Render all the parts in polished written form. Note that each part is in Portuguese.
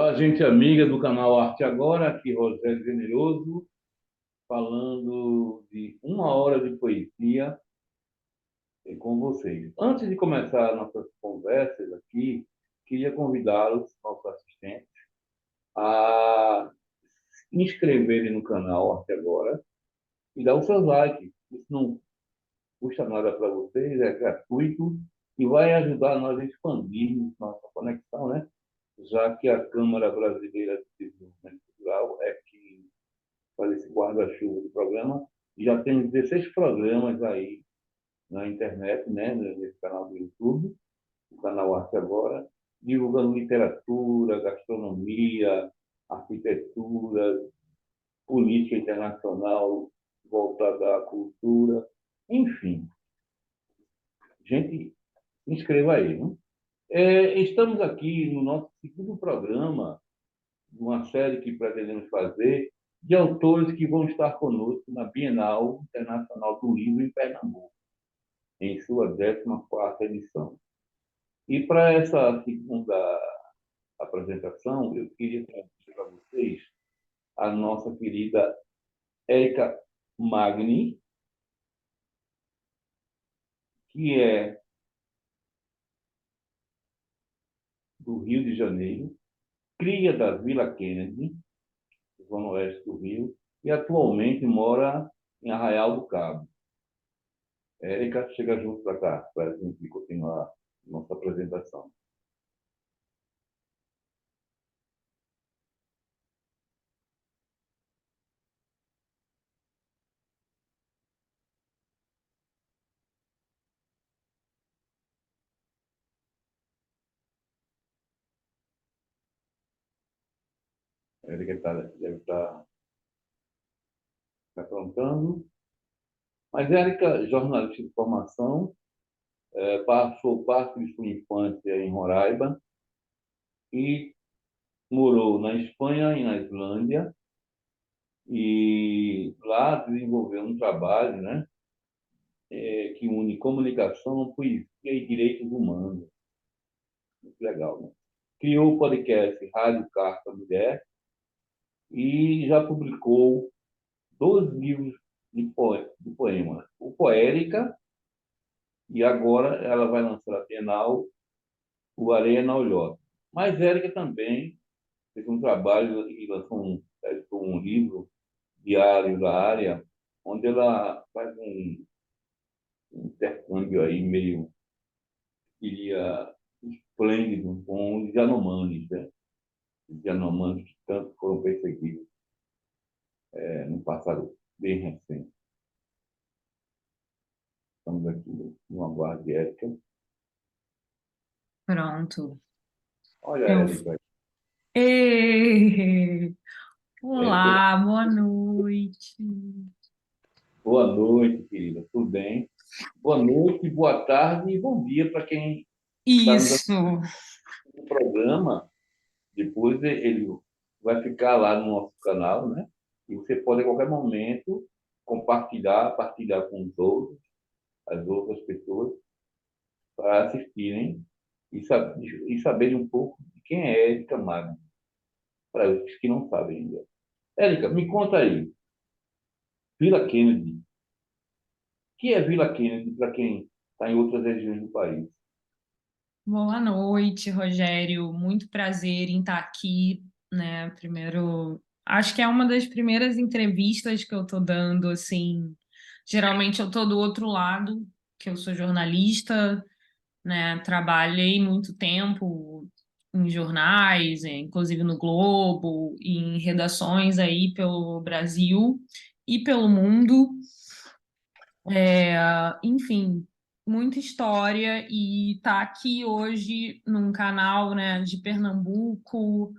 Olá, gente amiga do canal Arte Agora, aqui Rogério Generoso, falando de uma hora de poesia com vocês. Antes de começar nossas conversas aqui, queria convidá-los, nossos assistentes, a se inscreverem no canal Arte Agora e dar os seus likes. Isso não custa nada para vocês, é gratuito e vai ajudar nós a expandirmos nossa conexão, né? Já que a Câmara Brasileira de Desenvolvimento Cultural é que faz esse guarda-chuva do programa. E já temos 16 programas aí na internet, né, nesse canal do YouTube, o canal Arte Agora, divulgando literatura, gastronomia, arquitetura, política internacional voltada à cultura, enfim. Gente, se inscreva aí, né? Estamos aqui no nosso segundo programa, uma série que pretendemos fazer, de autores que vão estar conosco na Bienal Internacional do Livro em Pernambuco, em sua 14ª edição. E para essa segunda apresentação, eu queria trazer para vocês a nossa querida Érica Magni, que é do Rio de Janeiro, cria da Vila Kennedy, zona oeste do Rio, e atualmente mora em Arraial do Cabo. Érica, chega junto para cá, para a gente continuar nossa apresentação. Érica deve estar se aprontando. Mas Érica, jornalista de formação, passou parte de sua infância em Roraima e morou na Espanha e na Islândia, e lá desenvolveu um trabalho, né, que une comunicação, poesia e direitos humanos. Muito legal, né? Criou o podcast Rádio Carta Mulher e já publicou 12 livros de poemas. O Poérica, e agora ela vai lançar a Bienal o Areia na Olhota. Mas Érica também fez um trabalho e lançou um livro diário da área, onde ela faz um intercâmbio aí meio, queria, esplêndido com os Yanomamis, né? Os Yanomamis que tanto foram perseguidos no passado bem recente. Estamos aqui no aguardo de Érica. Pronto. Olha, Eu... Érica. Ei! Érica, Olá, boa noite. boa noite, querida. Tudo bem? Boa noite, boa tarde e bom dia para quem está nos assistindo Isso. no programa. Depois ele vai ficar lá no nosso canal, né? E você pode, a qualquer momento, compartilhar, partilhar com os outros, as outras pessoas, para assistirem e saberem um pouco de quem é Érica Magno, para os que não sabem ainda. Érica, me conta aí, Vila Kennedy. O que é Vila Kennedy para quem está em outras regiões do país? Boa noite, Rogério. Muito prazer em estar aqui, né? Primeiro, acho que é uma das primeiras entrevistas que eu tô dando, assim. Geralmente eu tô do outro lado, que eu sou jornalista, né? Trabalhei muito tempo em jornais, inclusive no Globo, em redações aí pelo Brasil e pelo mundo. Enfim, muita história e tá aqui hoje num canal, né, de Pernambuco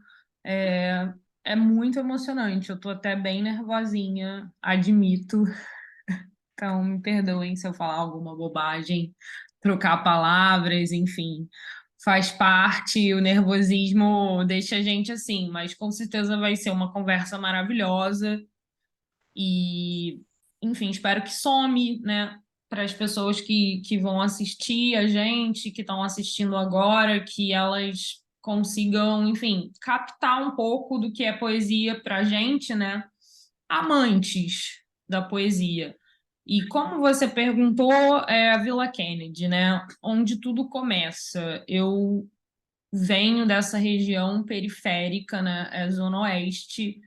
é, é muito emocionante. Eu tô até bem nervosinha, admito. Então, me perdoem se eu falar alguma bobagem, trocar palavras, enfim. Faz parte, o nervosismo deixa a gente assim, mas com certeza vai ser uma conversa maravilhosa e, enfim, espero que some, né, para as pessoas que vão assistir a gente, que estão assistindo agora, que elas consigam, enfim, captar um pouco do que é poesia para a gente, né? Amantes da poesia. E como você perguntou, é a Vila Kennedy, né? Onde tudo começa. Eu venho dessa região periférica, né? É Zona Oeste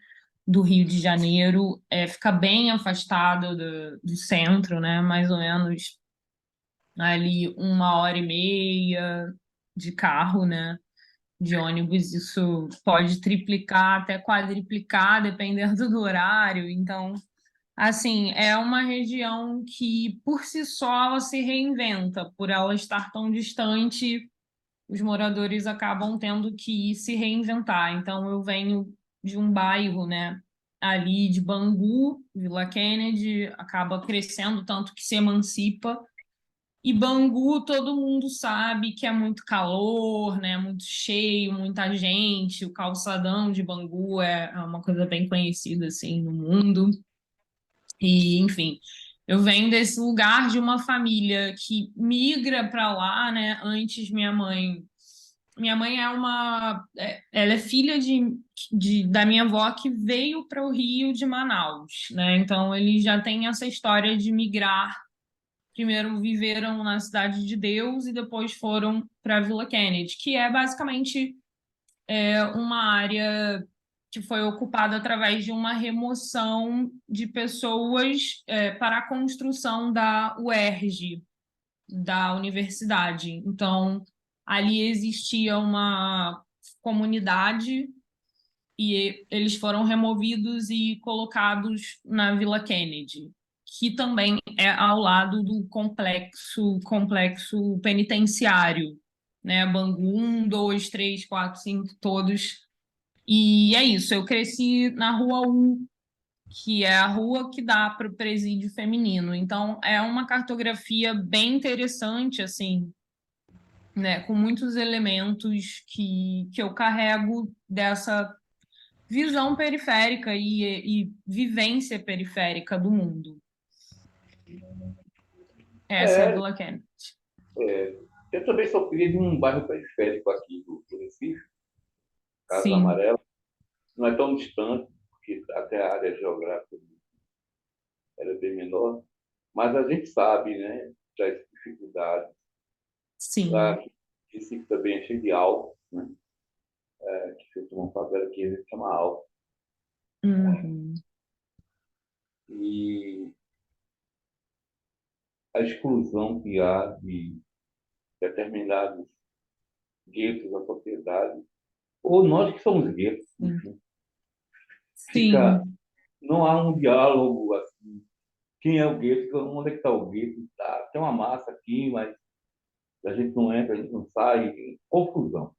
do Rio de Janeiro, fica bem afastado do centro, né? Mais ou menos ali 1 hora e meia de carro, né? De ônibus, isso pode triplicar até quadriplicar, dependendo do horário. Então, assim, é uma região que, por si só, ela se reinventa, por ela estar tão distante, os moradores acabam tendo que se reinventar. Então, eu venho de um bairro, né, ali de Bangu, Vila Kennedy, acaba crescendo tanto que se emancipa. E Bangu, todo mundo sabe que é muito calor, né, muito cheio, muita gente. O calçadão de Bangu é uma coisa bem conhecida, assim, no mundo. E, enfim, eu venho desse lugar de uma família que migra para lá, né? Antes minha mãe ela é filha da minha avó que veio para o Rio de Manaus, né? Então ele já tem essa história de migrar. Primeiro viveram na Cidade de Deus e depois foram para Vila Kennedy, que é basicamente uma área que foi ocupada através de uma remoção de pessoas para a construção da UERJ, da universidade. Então, ali existia uma comunidade e eles foram removidos e colocados na Vila Kennedy, que também é ao lado do complexo penitenciário, né? Bangu 1, 2, 3, 4, 5, todos. E é isso, eu cresci na Rua U, que é a rua que dá para o presídio feminino. Então, é uma cartografia bem interessante, assim, né? Com muitos elementos que eu carrego dessa visão periférica e vivência periférica do mundo. Essa é a É, Vila Kennedy. eu também sou filho de um bairro periférico aqui do Recife, Casa Sim, Amarela. Não é tão distante, porque até a área geográfica era bem menor, mas a gente sabe, né, das dificuldades. sim. Lá, Recife também é cheio de álcool, né? Que se uma favela que a gente chama álcool. Uhum. E a exclusão que há de determinados guetos da sociedade, ou nós que somos guetos, enfim, fica, Sim, não há um diálogo assim, quem é o gueto, onde é que está o gueto, tá, tem uma massa aqui, mas a gente não entra, a gente não sai, confusão.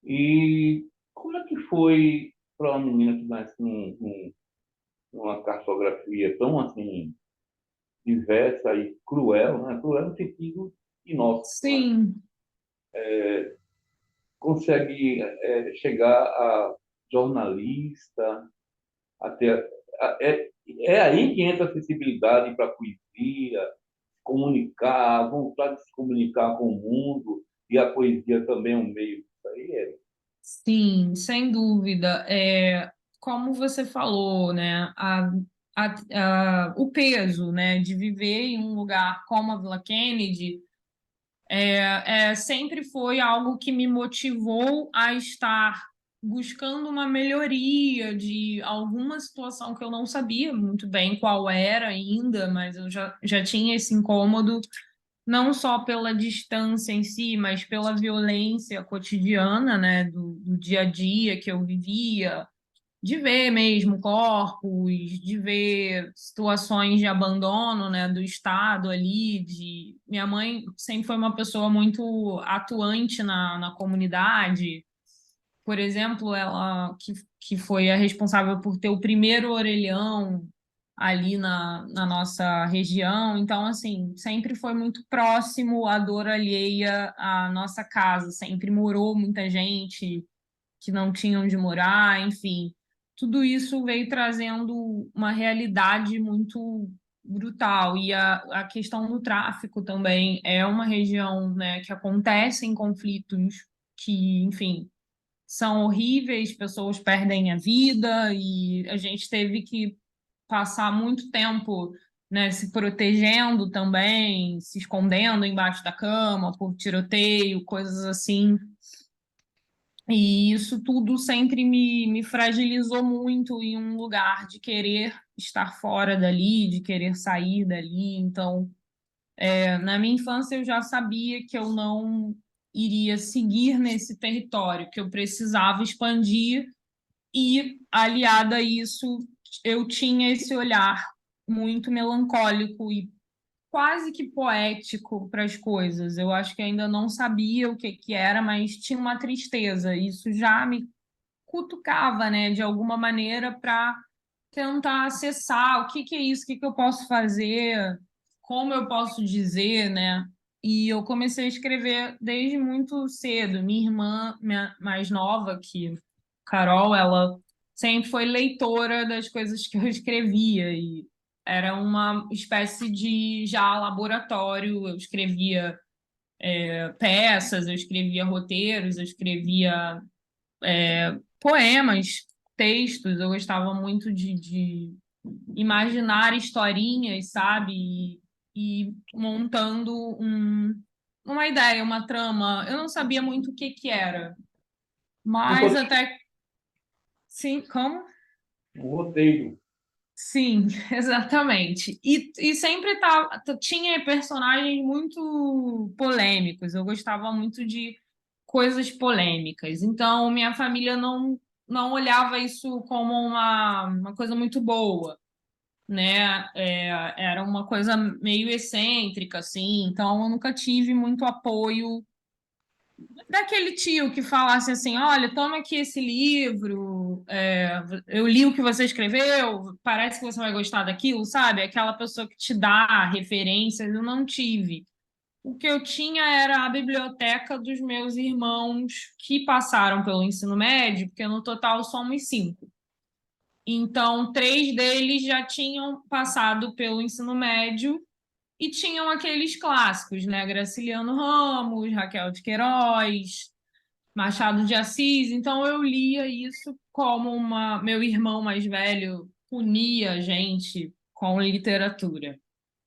E como é que foi para uma menina que nasce numa cartografia tão assim diversa e cruel, né? Cruel no sentido inóspito, né? sim. Consegue chegar a jornalista, até é aí que entra a acessibilidade para a poesia, comunicar, a vontade de se comunicar com o mundo, e a poesia também é um meio disso aí. Sim, sem dúvida. Como você falou, né, o peso, né, de viver em um lugar como a Vila Kennedy sempre foi algo que me motivou a estar buscando uma melhoria de alguma situação que eu não sabia muito bem qual era ainda, mas eu já tinha esse incômodo não só pela distância em si, mas pela violência cotidiana, né, do dia a dia que eu vivia, de ver mesmo corpos, de ver situações de abandono, né, do Estado ali, de... Minha mãe sempre foi uma pessoa muito atuante na comunidade. Por exemplo, ela que foi a responsável por ter o primeiro orelhão ali na nossa região. Então, assim, sempre foi muito próximo a dor alheia à nossa casa. Sempre morou muita gente que não tinha onde morar, enfim. Tudo isso veio trazendo uma realidade muito brutal. E a questão do tráfico também é uma região, né, que acontecem conflitos que, enfim, são horríveis, pessoas perdem a vida e a gente teve que passar muito tempo, né, se protegendo também, se escondendo embaixo da cama por tiroteio, coisas assim. E isso tudo sempre me fragilizou muito em um lugar de querer estar fora dali, de querer sair dali. Então, na minha infância eu já sabia que eu não iria seguir nesse território, que eu precisava expandir e, aliada a isso, eu tinha esse olhar muito melancólico e quase que poético para as coisas. Eu acho que ainda não sabia o que que era, mas tinha uma tristeza. Isso já me cutucava, né, de alguma maneira para tentar acessar o que que é isso, o que que eu posso fazer, como eu posso dizer, né? E eu comecei a escrever desde muito cedo. Minha irmã, minha mais nova, que Carol, ela sempre foi leitora das coisas que eu escrevia e era uma espécie de já laboratório. Eu escrevia peças, eu escrevia roteiros, eu escrevia poemas, textos. Eu gostava muito de imaginar historinhas, sabe? E montando uma ideia, uma trama. Eu não sabia muito o que que era, Um mas roteiro. até sim, como? Um roteiro. Sim, exatamente. E sempre tinha personagens muito polêmicos. Eu gostava muito de coisas polêmicas. Então, minha família não olhava isso como uma coisa muito boa, né? Era uma coisa meio excêntrica, assim. Então, eu nunca tive muito apoio daquele tio que falasse assim: olha, toma aqui esse livro, eu li o que você escreveu, parece que você vai gostar daquilo, sabe? Aquela pessoa que te dá referências, eu não tive. O que eu tinha era a biblioteca dos meus irmãos que passaram pelo ensino médio, porque no total somos 5. Então, 3 deles já tinham passado pelo ensino médio e tinham aqueles clássicos, né? Graciliano Ramos, Raquel de Queiroz, Machado de Assis. Então, eu lia isso como uma. Meu irmão mais velho punia a gente com literatura.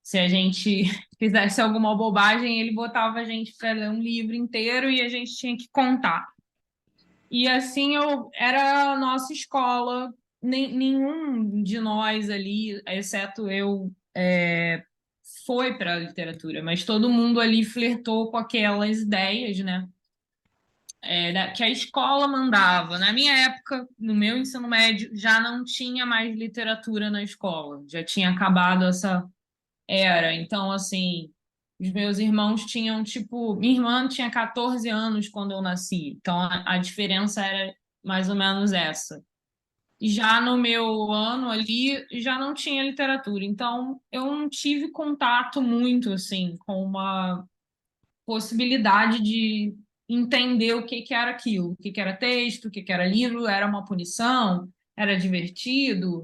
Se a gente fizesse alguma bobagem, ele botava a gente para ler um livro inteiro e a gente tinha que contar. E assim eu era a nossa escola, nenhum de nós ali, exceto eu, foi para a literatura, mas todo mundo ali flertou com aquelas ideias, né? Que a escola mandava. Na minha época, no meu ensino médio, já não tinha mais literatura na escola, já tinha acabado essa era. Então, assim, os meus irmãos tinham, tipo, minha irmã tinha 14 anos quando eu nasci, então a diferença era mais ou menos essa. E já no meu ano ali, já não tinha literatura, então eu não tive contato muito, assim, com uma possibilidade de entender o que que era aquilo, o que que era texto, o que que era livro, era uma punição, era divertido.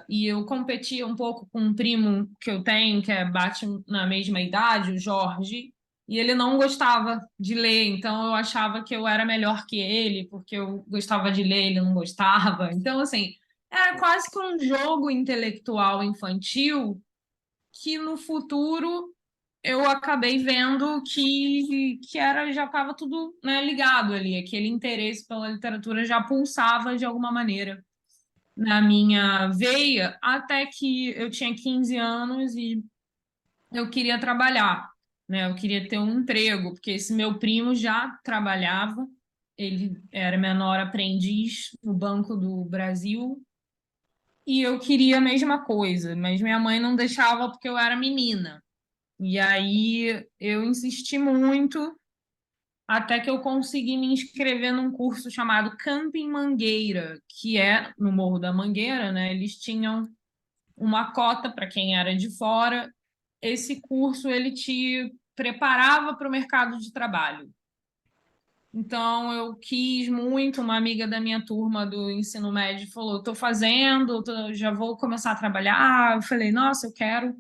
E eu competia um pouco com um primo que eu tenho, que bate na mesma idade, o Jorge, e ele não gostava de ler, então eu achava que eu era melhor que ele, porque eu gostava de ler, ele não gostava. Então, assim, era quase que um jogo intelectual infantil que no futuro eu acabei vendo que era, já estava tudo, né, ligado ali, aquele interesse pela literatura já pulsava de alguma maneira na minha veia, até que eu tinha 15 anos e eu queria trabalhar, né? Eu queria ter um emprego, porque esse meu primo já trabalhava, ele era menor aprendiz no Banco do Brasil, e eu queria a mesma coisa, mas minha mãe não deixava porque eu era menina. E aí eu insisti muito até que eu consegui me inscrever num curso chamado Camping Mangueira, que é no Morro da Mangueira, né? Eles tinham uma cota para quem era de fora. Esse curso ele te preparava para o mercado de trabalho. Então eu quis muito, uma amiga da minha turma do ensino médio falou: "Estou fazendo, já vou começar a trabalhar". Eu falei: "Nossa, eu quero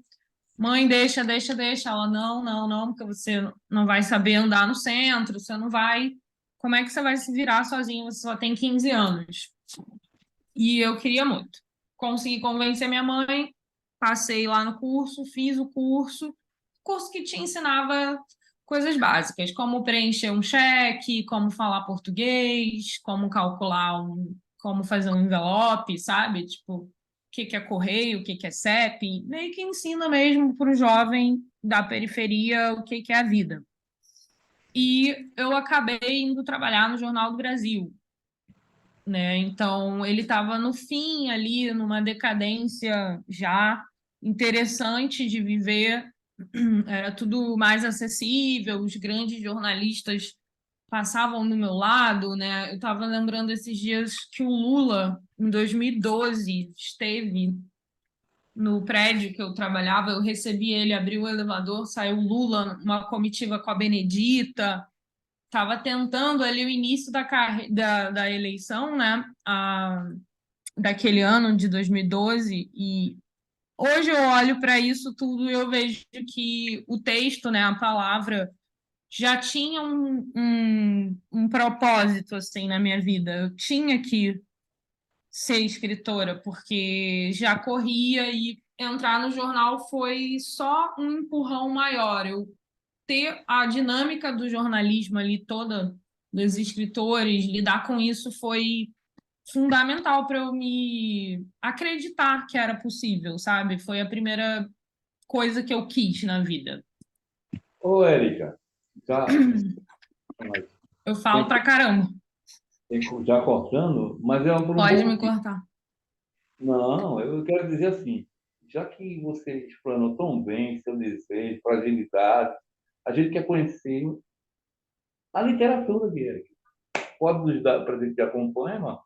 Mãe, deixa, deixa, deixa. Ela, não, não, não, porque você não vai saber andar no centro, você não vai. Como é que você vai se virar sozinha? Você só tem 15 anos. E eu queria muito. Consegui convencer minha mãe, passei lá no curso, fiz o curso que te ensinava coisas básicas, como preencher um cheque, como falar português, como calcular como fazer um envelope, sabe? Tipo, o que que é correio, o que que é CEP, meio que ensina mesmo para o jovem da periferia o que que é a vida. E eu acabei indo trabalhar no Jornal do Brasil, né? Então, ele estava no fim ali, numa decadência já interessante de viver, era tudo mais acessível, os grandes jornalistas passavam do meu lado, né? Eu estava lembrando esses dias que o Lula, em 2012, esteve no prédio que eu trabalhava, eu recebi ele, abri o elevador, saiu o Lula, uma comitiva com a Benedita, estava tentando ali o início da eleição, né? Daquele ano de 2012, e hoje eu olho para isso tudo e eu vejo que o texto, né, a palavra, já tinha um propósito assim na minha vida. Eu tinha que ser escritora, porque já corria e entrar no jornal foi só um empurrão maior. Eu ter a dinâmica do jornalismo ali toda, dos escritores, lidar com isso foi fundamental para eu me acreditar que era possível, sabe? Foi a primeira coisa que eu quis na vida. Ô, Érica, já, Eu falo tem, pra caramba. já cortando, mas é por um Pode bom me motivo. cortar. Não, eu quero dizer assim, já que você explanou tão bem seu desejo, fragilidade, a gente quer conhecer a literatura de Érica. Pode nos dar para a gente já um poema?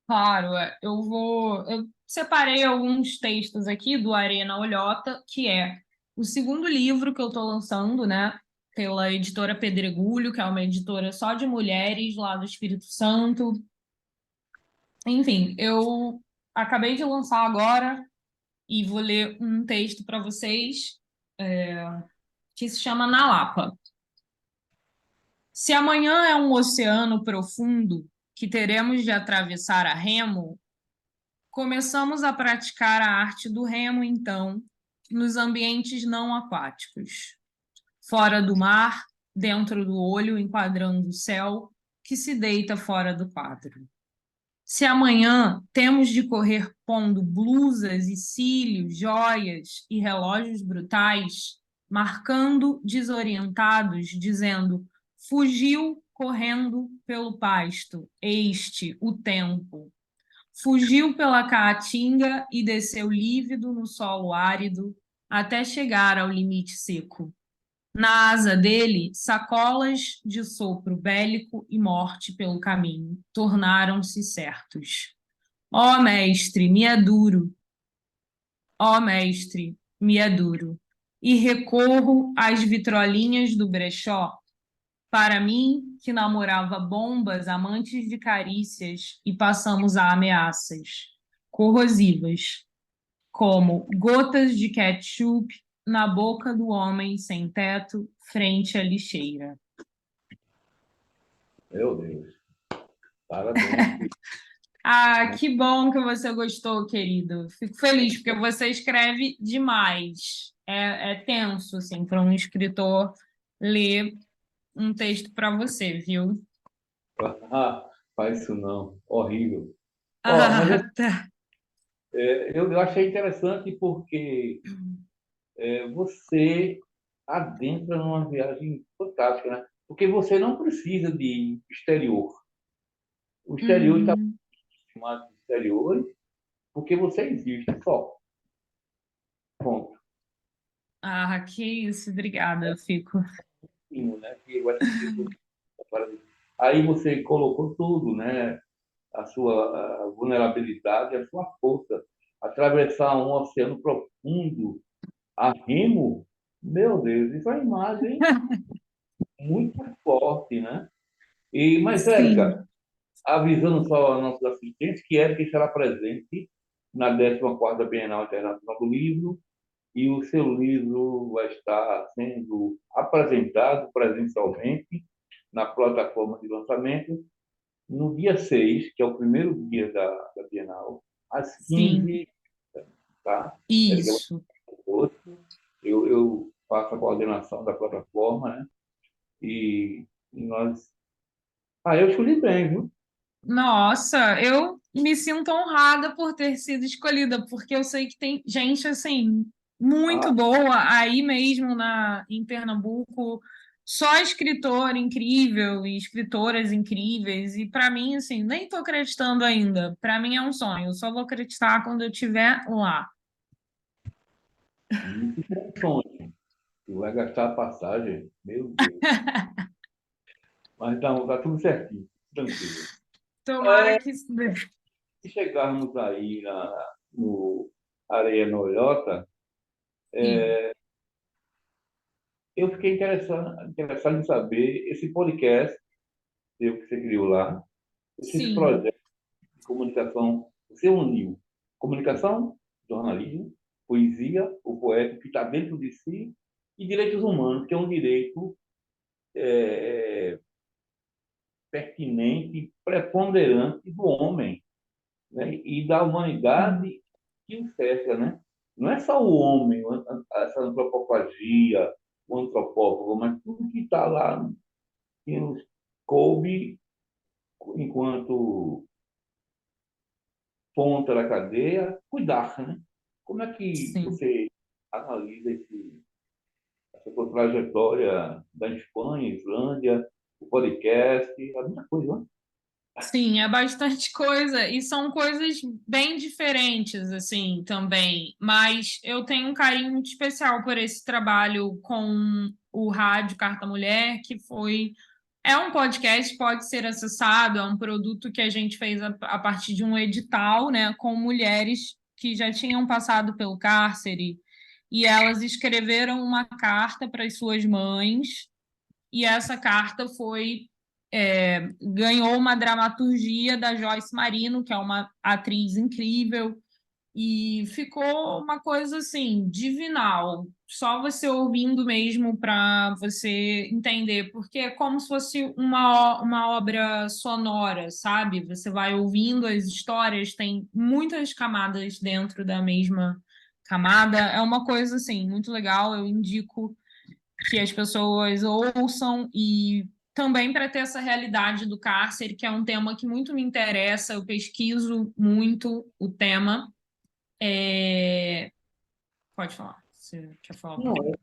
Claro, eu separei alguns textos aqui do Arena Olhota, que é o segundo livro que eu estou lançando, né? Pela editora Pedregulho, que é uma editora só de mulheres lá do Espírito Santo. Enfim, eu acabei de lançar agora e vou ler um texto para vocês que se chama Na Lapa. Se amanhã é um oceano profundo que teremos de atravessar a remo, começamos a praticar a arte do remo, então, nos ambientes não aquáticos. Fora do mar, dentro do olho, enquadrando o céu que se deita fora do quadro. Se amanhã temos de correr pondo blusas e cílios, joias e relógios brutais, marcando desorientados, dizendo: fugiu correndo pelo pasto, este o tempo. Fugiu pela caatinga e desceu lívido no solo árido até chegar ao limite seco. Na asa dele, sacolas de sopro bélico e morte pelo caminho tornaram-se certos. Ó mestre, me é duro, ó mestre, me é duro. E recorro às vitrolinhas do brechó. Para mim, que namorava bombas, amantes de carícias, e passamos a ameaças corrosivas, como gotas de ketchup na boca do homem sem teto, frente à lixeira. Meu Deus, parabéns. Ah, que bom que você gostou, querido. Fico feliz, porque você escreve demais. É tenso, assim, para um escritor ler um texto para você, viu? Ah, faz isso não, horrível. Ó, mas Ah, tá. eu achei interessante porque você adentra numa viagem fantástica, né? Porque você não precisa de exterior. O exterior está Uhum. chamado de exteriores porque você existe só. Ponto. Ah, que isso, obrigada, eu fico. Mínimo, né? Que vai ser tudo. Aí você colocou tudo, né? A sua vulnerabilidade, a sua força. Atravessar um oceano profundo a remo, meu Deus, isso é uma imagem muito forte, né? Mas, Érica, Sim. avisando só aos nossos assistentes que Érica estará presente na 14ª Bienal Internacional do Livro, e o seu livro vai estar sendo apresentado presencialmente na plataforma de lançamento no dia 6, que é o primeiro dia da Bienal, às Sim, 15, tá? Érica, isso. eu faço a coordenação da plataforma, né? E nós. Ah, eu escolhi bem, viu? Nossa, eu me sinto honrada por ter sido escolhida, porque eu sei que tem gente assim muito Ah, boa aí mesmo em Pernambuco, só escritor incrível e escritoras incríveis, e para mim assim, nem estou acreditando ainda. Para mim é um sonho, eu só vou acreditar quando eu estiver lá. isso é um sonho. Tu vai gastar a passagem, meu Deus. Mas tá tudo certinho, tranquilo. Tomara que Se chegarmos aí no Areia no Olhota, sim, eu fiquei interessado em saber esse podcast seu que você criou lá, esses sim. projetos de comunicação, você uniu comunicação, jornalismo, poesia, o poeta que está dentro de si, e direitos humanos, que é um direito pertinente, preponderante do homem, né? E da Sim. humanidade que o cerca, né? Não é só o homem, essa antropofagia, o antropófago, mas tudo que está lá que nos coube enquanto ponta da cadeia, cuidar, né? Como é que Sim. você analisa essa sua trajetória da Espanha, Islândia, o podcast, é muita coisa, né? Sim, é bastante coisa e são coisas bem diferentes assim também, mas eu tenho um carinho muito especial por esse trabalho com o Rádio Carta Mulher, que foi é um podcast, pode ser acessado, é um produto que a gente fez a partir de um edital, né, com mulheres que já tinham passado pelo cárcere e elas escreveram uma carta para as suas mães e essa carta ganhou uma dramaturgia da Joyce Marino, que é uma atriz incrível, e ficou uma coisa assim, divinal. Só você ouvindo mesmo para você entender, porque é como se fosse uma obra sonora, sabe? Você vai ouvindo as histórias, tem muitas camadas dentro da mesma camada. É uma coisa assim, muito legal. Eu indico que as pessoas ouçam e também para ter essa realidade do cárcere, que é um tema que muito me interessa, eu pesquiso muito o tema. É, pode falar. Você quer falar Não, alguma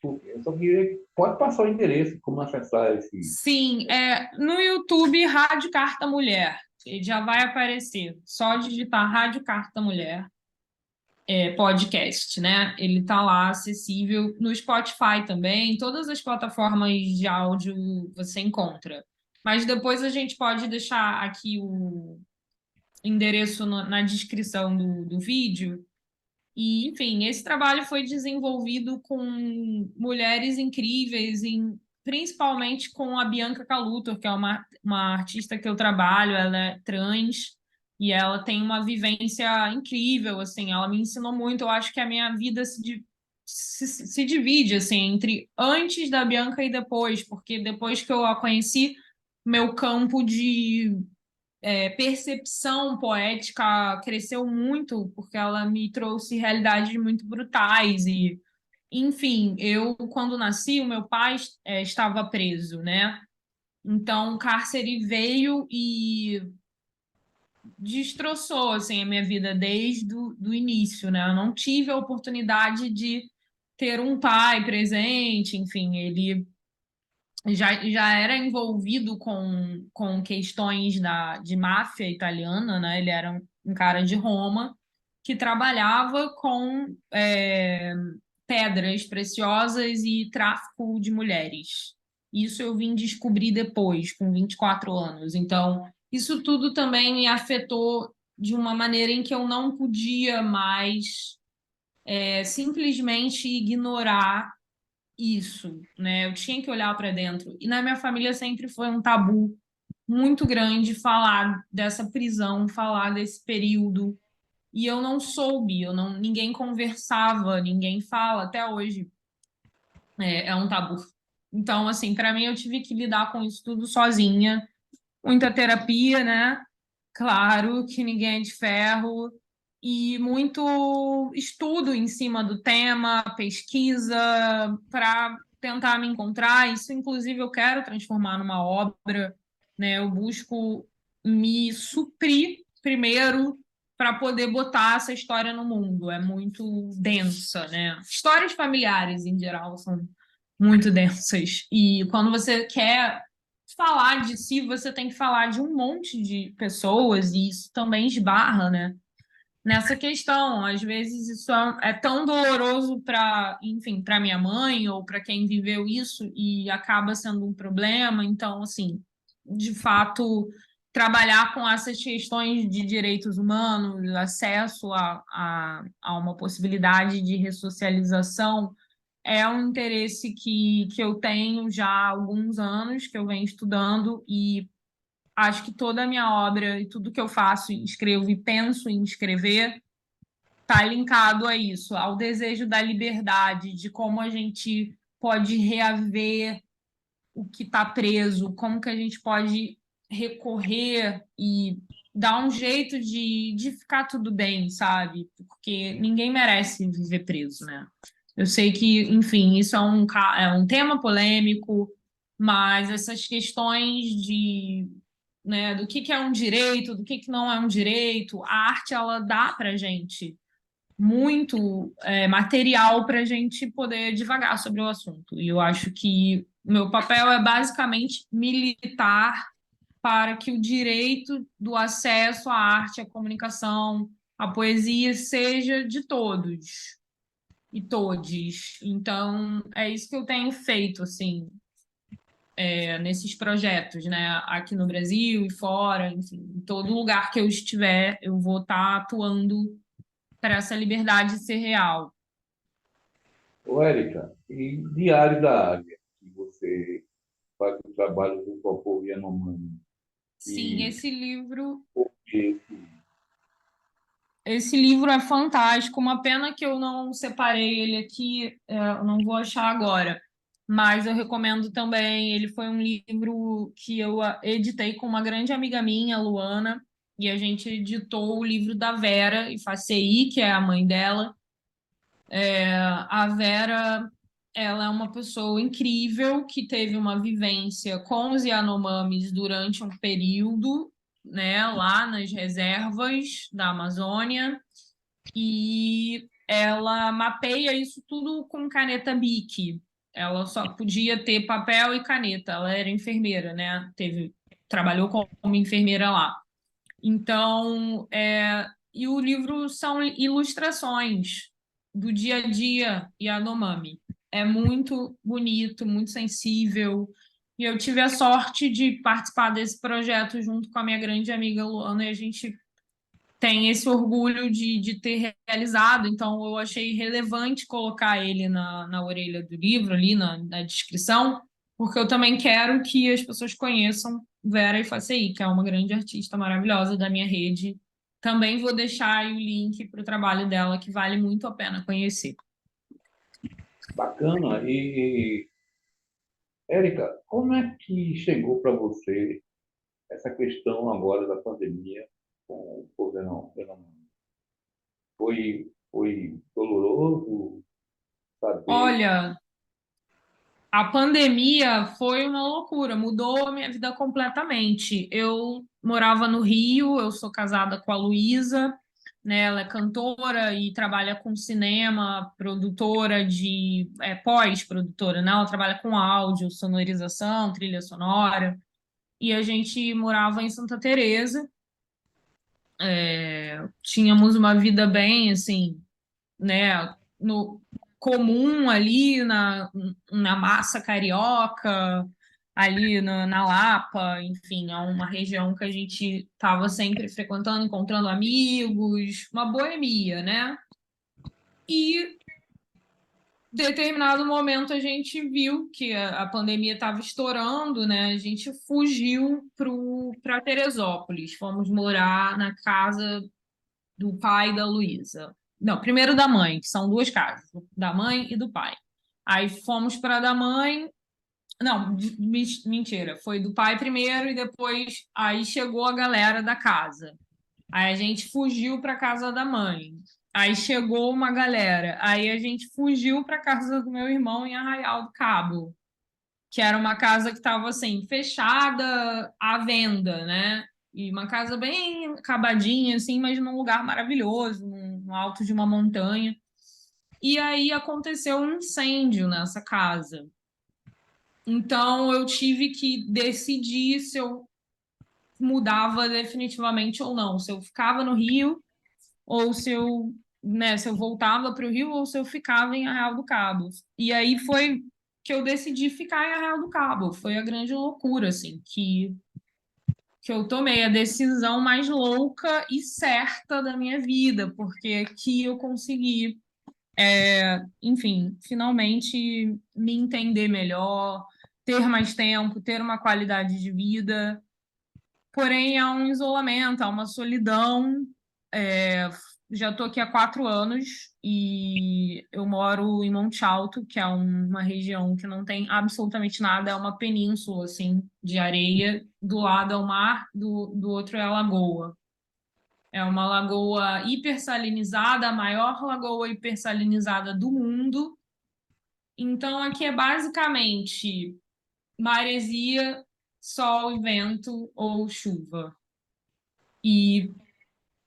coisa? eu só queria. Pode passar o endereço, como acessar esse. Sim, no YouTube, Rádio Carta Mulher. Ele já vai aparecer. Só digitar Rádio Carta Mulher, podcast, né? Ele tá lá acessível no Spotify também. Todas as plataformas de áudio você encontra. Mas depois a gente pode deixar aqui o endereço na descrição do vídeo. E, enfim, esse trabalho foi desenvolvido com mulheres incríveis, principalmente com a Bianca Caluto, que é uma artista que eu trabalho, ela é trans e ela tem uma vivência incrível, assim, ela me ensinou muito. Eu acho que a minha vida se divide, assim, entre antes da Bianca e depois, porque depois que eu a conheci, meu campo de percepção poética cresceu muito, porque ela me trouxe realidades muito brutais. E, enfim, eu, quando nasci, o meu pai estava preso, né? Então, o cárcere veio e destroçou, assim, a minha vida desde do início, né? Eu não tive a oportunidade de ter um pai presente, enfim, ele já era envolvido com questões de máfia italiana, né? Ele era um cara de Roma que trabalhava com pedras preciosas e tráfico de mulheres. Isso eu vim descobrir depois, com 24 anos. Então, isso tudo também me afetou de uma maneira em que eu não podia mais simplesmente ignorar isso, né? Eu tinha que olhar para dentro. E na minha família sempre foi um tabu muito grande falar dessa prisão, falar desse período. e eu não soube, ninguém conversava, ninguém fala, até hoje é um tabu. Então, assim, para mim, eu tive que lidar com isso tudo sozinha, muita terapia, né? Claro que ninguém é de ferro, e muito estudo em cima do tema, pesquisa, para tentar me encontrar. Isso, inclusive, eu quero transformar numa obra, né? Eu busco me suprir primeiro para poder botar essa história no mundo. É muito densa, né? Histórias familiares, em geral, são muito densas. E quando você quer falar de si, você tem que falar de um monte de pessoas, e isso também esbarra, né? Nessa questão, às vezes isso é tão doloroso para, enfim, para minha mãe ou para quem viveu isso e acaba sendo um problema. Então, assim, de fato, trabalhar com essas questões de direitos humanos, acesso a uma possibilidade de ressocialização, é um interesse que eu tenho já há alguns anos, que eu venho estudando, e acho que toda a minha obra e tudo que eu faço, escrevo e penso em escrever, está linkado a isso, ao desejo da liberdade, de como a gente pode reaver o que está preso, como que a gente pode recorrer e dar um jeito de ficar tudo bem, sabe? Porque ninguém merece viver preso, né? Eu sei que, enfim, isso é um tema polêmico, mas essas questões de, né, do que é um direito, do que não é um direito, a arte, ela dá para gente muito material para a gente poder divagar sobre o assunto. E eu acho que meu papel é basicamente militar para que o direito do acesso à arte, à comunicação, à poesia seja de todos e todes. Então, é isso que eu tenho feito, assim, nesses projetos, né? Aqui no Brasil e fora, enfim, em todo lugar que eu estiver, eu vou estar atuando para essa liberdade ser real. Ô, Érica, e Diário da Águia, que você faz o trabalho junto ao povo Yanomami, Sim, e esse esse livro é fantástico. Uma pena que eu não separei ele aqui, eu não vou achar agora. Mas eu recomendo também. Ele foi um livro que eu editei com uma grande amiga minha, Luana, e a gente editou o livro da Vera e Facei, que é a mãe dela. A Vera, ela é uma pessoa incrível que teve uma vivência com os Yanomamis durante um período, né, lá nas reservas da Amazônia, e ela mapeia isso tudo com caneta Bic. Ela só podia ter papel e caneta. Ela era enfermeira, né? Trabalhou como enfermeira lá. Então, e o livro são ilustrações do dia a dia Yanomami. É muito bonito, muito sensível. E eu tive a sorte de participar desse projeto junto com a minha grande amiga Luana, e a gente tem esse orgulho de ter realizado. Então, eu achei relevante colocar ele na orelha do livro, ali na descrição, porque eu também quero que as pessoas conheçam Vera Ifacei, que é uma grande artista maravilhosa da minha rede. Também vou deixar aí o link para o trabalho dela, que vale muito a pena conhecer. bacana. Érica, como é que chegou para você essa questão agora da pandemia com o povo Yanomami? Foi doloroso saber. Olha, a pandemia foi uma loucura, mudou a minha vida completamente. Eu morava no Rio, eu sou casada com a Luísa, né? Ela é cantora e trabalha com cinema, produtora pós-produtora, né? Ela trabalha com áudio, sonorização, trilha sonora. E a gente morava em Santa Teresa. Tínhamos uma vida bem, assim, né, no comum ali na massa carioca, ali na Lapa, enfim, é uma região que a gente estava sempre frequentando, encontrando amigos, uma boemia, né? E determinado momento a gente viu que a pandemia estava estourando, né? A gente fugiu para Teresópolis, fomos morar na casa do pai da Luísa. Não, primeiro da mãe, que são duas casas, da mãe e do pai. Aí fomos para a da mãe. Não, mentira, foi do pai primeiro e depois aí chegou a galera da casa. Aí a gente fugiu para casa da mãe. Aí chegou uma galera. Aí a gente fugiu para casa do meu irmão em Arraial do Cabo, que era uma casa que estava assim, fechada à venda, né? E uma casa bem acabadinha, assim, mas num lugar maravilhoso, no alto de uma montanha. E aí aconteceu um incêndio nessa casa. Então eu tive que decidir se eu mudava definitivamente ou não, se eu ficava no Rio ou se eu voltava para o Rio ou se eu ficava em Arraial do Cabo. E aí foi que eu decidi ficar em Arraial do Cabo. Foi a grande loucura, assim, que eu tomei a decisão mais louca e certa da minha vida, porque aqui eu consegui, enfim, finalmente me entender melhor, ter mais tempo, ter uma qualidade de vida. Porém, há um isolamento, há uma solidão. É, já estou aqui há 4 anos e eu moro em Monte Alto, que é uma região que não tem absolutamente nada, é uma península assim de areia. Do lado é o mar, do outro é a lagoa. É uma lagoa hipersalinizada, a maior lagoa hipersalinizada do mundo. Então, aqui é basicamente maresia, sol e vento ou chuva. E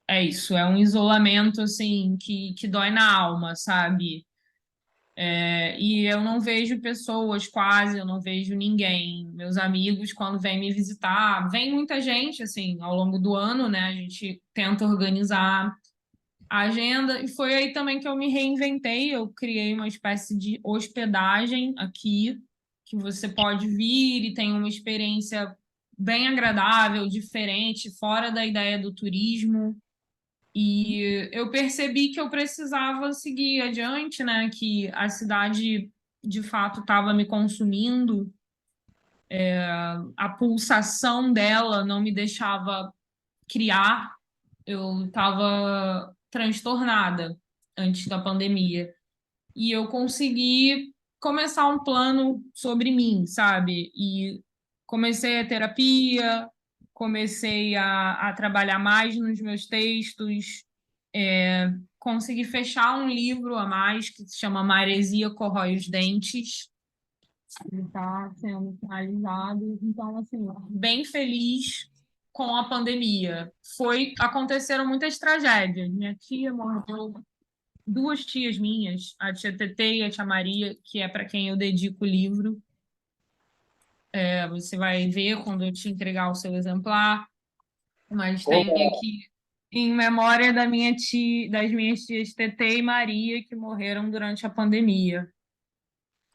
é isso, é um isolamento assim que dói na alma, sabe? E eu não vejo pessoas quase, eu não vejo ninguém. Meus amigos, quando vêm me visitar, vem muita gente assim ao longo do ano, né? A gente tenta organizar a agenda, e foi aí também que eu me reinventei. Eu criei uma espécie de hospedagem aqui, que você pode vir e tem uma experiência bem agradável, diferente, fora da ideia do turismo. E eu percebi que eu precisava seguir adiante, né? Que a cidade de fato estava me consumindo, a pulsação dela não me deixava criar, eu estava transtornada antes da pandemia. E eu consegui começar um plano sobre mim, sabe? E comecei a terapia, comecei a trabalhar mais nos meus textos, consegui fechar um livro a mais que se chama Maresia Corrói os Dentes. Ele está sendo finalizado. Então, assim, bem feliz com a pandemia. Aconteceram muitas tragédias. Minha tia morreu, duas tias minhas, a tia Tetê e a tia Maria, que é para quem eu dedico o livro. Você vai ver quando eu te entregar o seu exemplar. Mas tem Como, aqui em memória das minhas tias Tetê e Maria, que morreram durante a pandemia.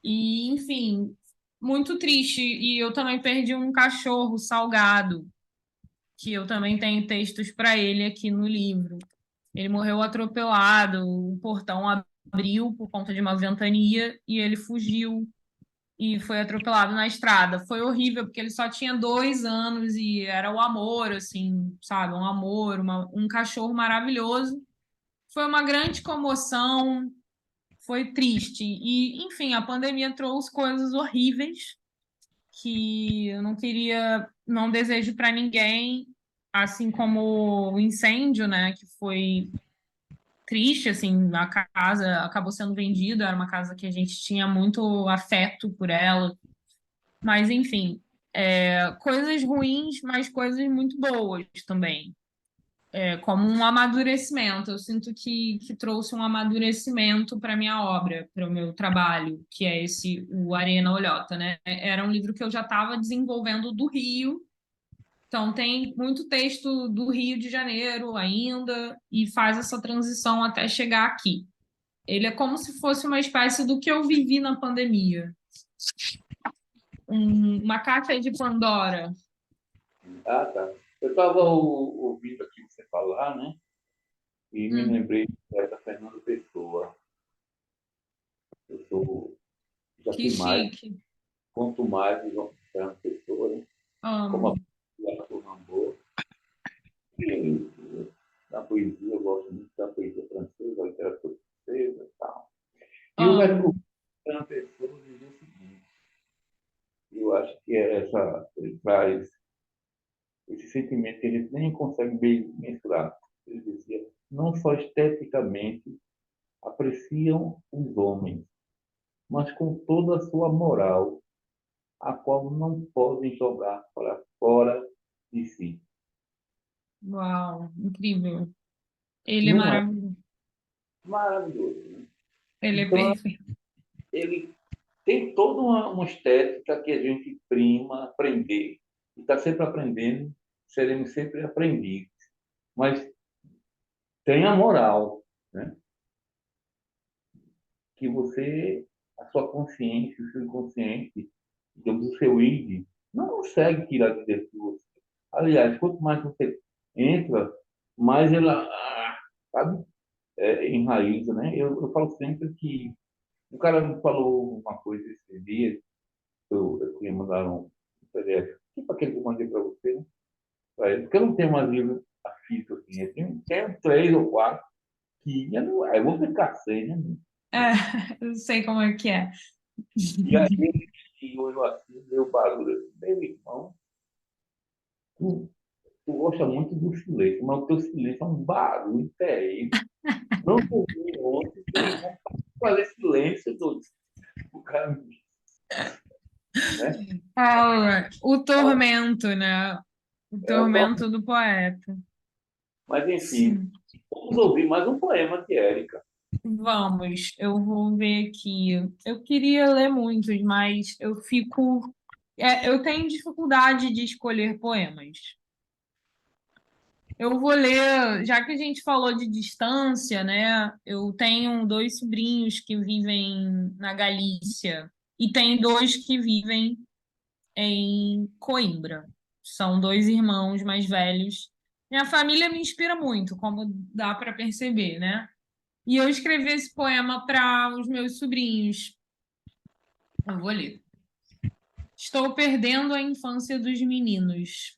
E, enfim, muito triste. E eu também perdi um cachorro salgado, que eu também tenho textos para ele aqui no livro. Ele morreu atropelado, o portão abriu por conta de uma ventania e ele fugiu e foi atropelado na estrada. Foi horrível, porque ele só tinha 2 anos e era o amor, assim, sabe? Um amor, um cachorro maravilhoso. Foi uma grande comoção, foi triste. E, enfim, a pandemia trouxe coisas horríveis que eu não queria, não desejo para ninguém, assim como o incêndio, né, que foi triste, assim, a casa acabou sendo vendida, era uma casa que a gente tinha muito afeto por ela, mas enfim, coisas ruins, mas coisas muito boas também. Como um amadurecimento. Eu sinto que trouxe um amadurecimento para minha obra, para o meu trabalho, que é o Arena Olhota, né? Era um livro que eu já estava desenvolvendo do Rio, então tem muito texto do Rio de Janeiro ainda, e faz essa transição até chegar aqui. Ele é como se fosse uma espécie do que eu vivi na pandemia. Uma caixa de Pandora. ah, tá. Eu estava ouvindo aqui você falar, né? E me Hum, lembrei da Fernanda Pessoa. Eu sou, já que fui mais, chique. quanto mais de Fernanda Pessoa, né? Como Amo. a Fernanda Pessoa. E na poesia eu gosto Érico Fernando Pessoa dizia o seguinte, eu acho que ele traz esse sentimento que a gente nem consegue bem mensurar. Ele dizia, não só esteticamente apreciam os homens, mas com toda a sua moral, a qual não podem jogar para fora de si. Uau, incrível. Ele é Não é maravilhoso. maravilhoso, né? Ele é Então, perfeito. ele tem toda uma estética que a gente prima aprender. E está sempre aprendendo, seremos sempre aprendizes. Mas tem a moral, né? Que você, a sua consciência, o seu inconsciente, digamos, o seu id, não consegue tirar de dentro de você. Aliás, quanto mais você entra, mais ela, sabe, enraiza, né? Eu falo sempre que o cara me falou uma coisa esses dias, eu queria mandar um PDF, tipo aquele que eu mandei para você, né? Pra ele, porque eu não tenho mais livro físico assim, eu tenho três ou quatro que eu, não, eu vou ficar sem, né? É, eu sei como é que é. E aí ele olhou assim, deu barulho. Meu irmão, tu, tu gosta muito do silêncio, mas o teu silêncio é um barulho terrível. Não dormi ontem, tem vontade de fazer silêncio, doido. O cara, né? Ah, o tormento, né? O É o tal. tormento do poeta. Mas enfim, Sim. vamos ouvir mais um poema de Érica. Vamos, eu vou ver aqui. Eu queria ler muitos, mas eu fico. Eu tenho dificuldade de escolher poemas. Eu vou ler, já que a gente falou de distância, né? Eu tenho dois sobrinhos que vivem na Galícia e tem dois que vivem em Coimbra. São dois irmãos mais velhos. Minha família me inspira muito, como dá para perceber, né? E eu escrevi esse poema para os meus sobrinhos. Eu vou ler. Estou perdendo a infância dos meninos.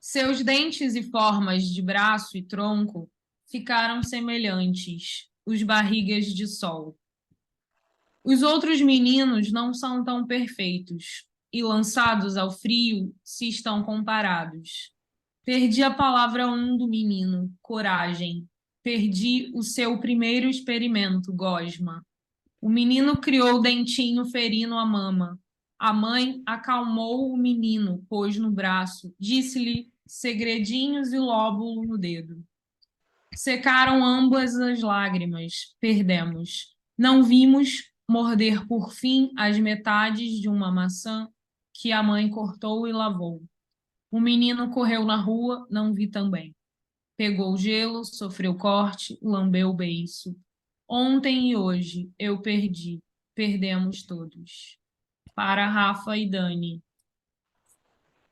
Seus dentes e formas de braço e tronco ficaram semelhantes, os barrigas de sol. Os outros meninos não são tão perfeitos, e lançados ao frio se estão comparados. Perdi a palavra do menino, coragem. Perdi o seu primeiro experimento, gosma. O menino criou o dentinho ferindo a mama. A mãe acalmou o menino, pôs no braço, disse-lhe segredinhos e lóbulo no dedo. Secaram ambas as lágrimas, perdemos. Não vimos morder por fim as metades de uma maçã que a mãe cortou e lavou. O menino correu na rua, não vi também. Pegou o gelo, sofreu corte, lambeu o beiço. Ontem e hoje eu perdi. Perdemos todos. Para Rafa e Dani.